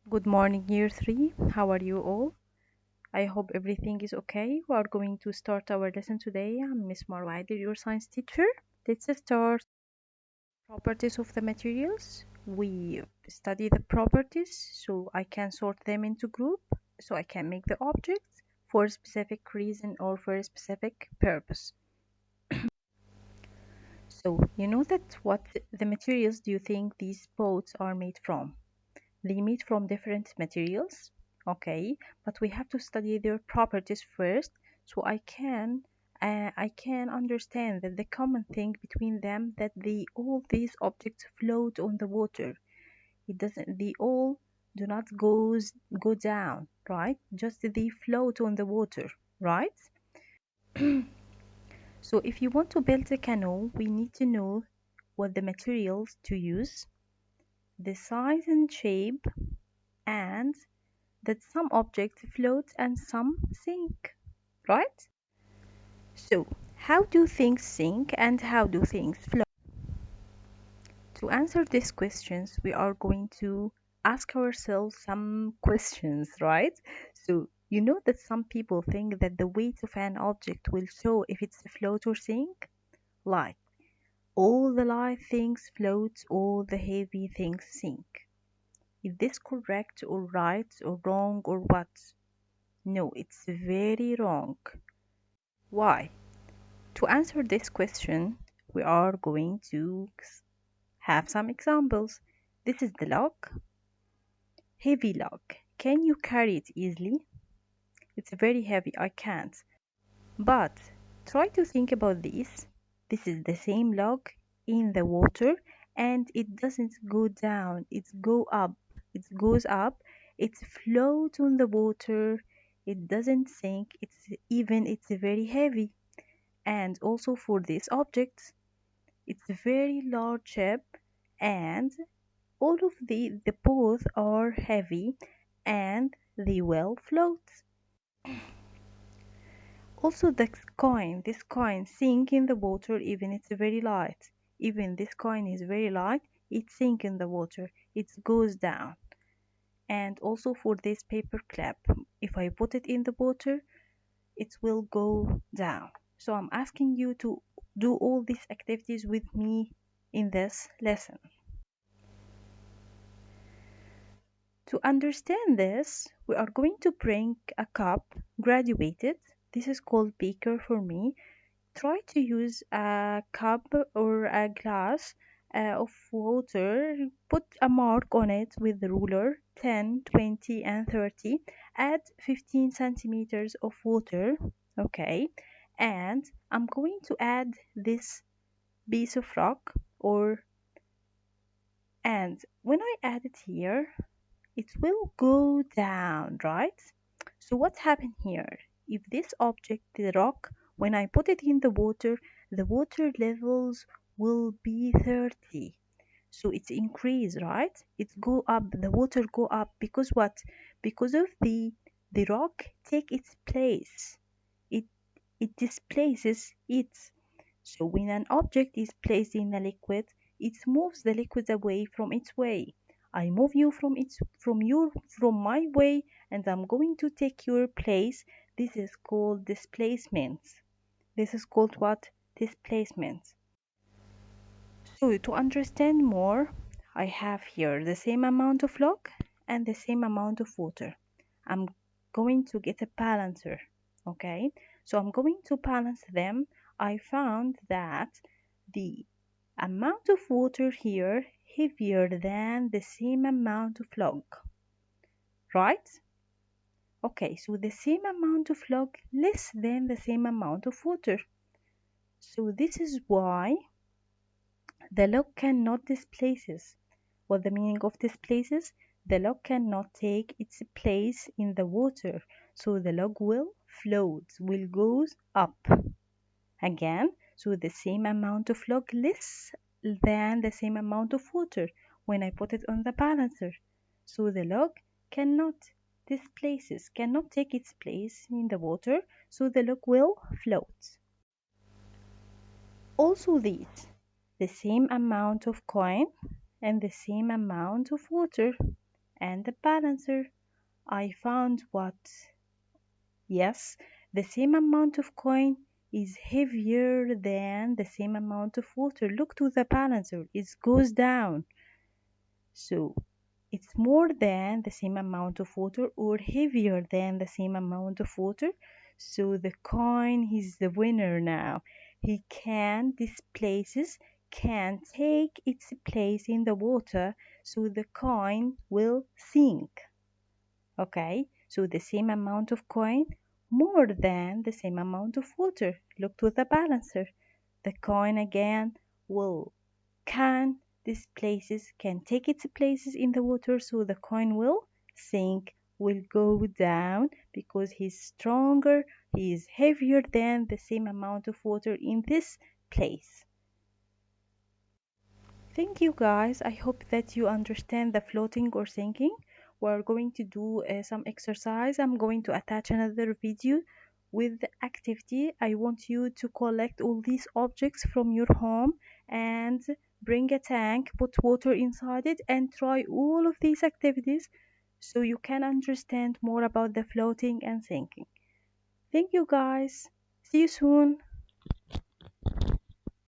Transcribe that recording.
Good morning, year three. How are you all? I hope everything is okay. We are going to start our lesson today. I'm Miss Marwaider, your science teacher. Let's start. Properties of the materials. We study the properties so I can sort them into group, so I can make the objects for a specific reason or for a specific purpose. So you know that what the materials do you think these boats are made from? They made from different materials, okay, but we have to study their properties first so I can understand that the common thing between them that all these objects float on the water. It doesn't they all do not go down, right? Just they float on the water, right? So if you want to build a canoe, we need to know what the materials to use, the size and shape, and that some objects float and some sink, right? So, how do things sink and how do things float? To answer these questions, we are going to ask ourselves some questions, right? So, you know that some people think that the weight of an object will show if it's float or sink? Like, all the light things float, all the heavy things sink. Is this correct or right or wrong or what? No, it's very wrong. Why? To answer this question, we are going to have some examples. This is the log, heavy log. Can you carry it easily? It's very heavy, I can't. But try to think about this. This is the same log in the water and it doesn't go down, it go up. It goes up, it floats on the water, it doesn't sink, it's very heavy. And also for this object, it's a very large ship and all of the both are heavy and they will float. Also this coin sink in the water even it's very light. Even this coin is very light, it sink in the water, it goes down. And also for this paper clip, if I put it in the water, it will go down. So I'm asking you to do all these activities with me in this lesson. To understand this, we are going to bring a cup graduated. This is called beaker for me. Try to use a cup or a glass of water. Put a mark on it with the ruler 10, 20, and 30. Add 15 centimeters of water. Okay. And I'm going to add this piece of rock or and when I add it here, it will go down, right? So what happened here? If this object, the rock, when I put it in the water levels will be 30. So it's increase, right? It's go up, the water go up because what? Because of the rock take its place. It it displaces it. So when an object is placed in a liquid, it moves the liquid away from its way. I move you from my way and I'm going to take your place. This is called displacement. This is called what? Displacement. So to understand more, I have here the same amount of log and the same amount of water. I'm going to get a balancer, okay? So I'm going to balance them. I found that the amount of water here heavier than the same amount of log, right? Okay, so the same amount of log less than the same amount of water. So this is why the log cannot displaces. What the meaning of displaces? The log cannot take its place in the water, so the log will float, will goes up. Again, so the same amount of log less than the same amount of water when I put it on the balancer. So the log cannot displaces, cannot take its place in the water, so the log will float. Also these, the same amount of coin and the same amount of water. and the balancer. I found what? Yes, the same amount of coin is heavier than the same amount of water. Look to the balancer, it goes down. So it's more than the same amount of water or heavier than the same amount of water. So the coin is the winner now. He can displaces, can take its place in the water, so the coin will sink. Okay, so the same amount of coin more than the same amount of water. Look to the balancer. The coin again will can displaces can take its places in the water, so the coin will sink, will go down because he's stronger, he is heavier than the same amount of water in this place. Thank you guys. I hope that you understand the floating or sinking. We're going to do some exercise. I'm going to attach another video with the activity. I want you to collect all these objects from your home and bring a tank, put water inside it, and try all of these activities so you can understand more about the floating and sinking. Thank you guys. See you soon.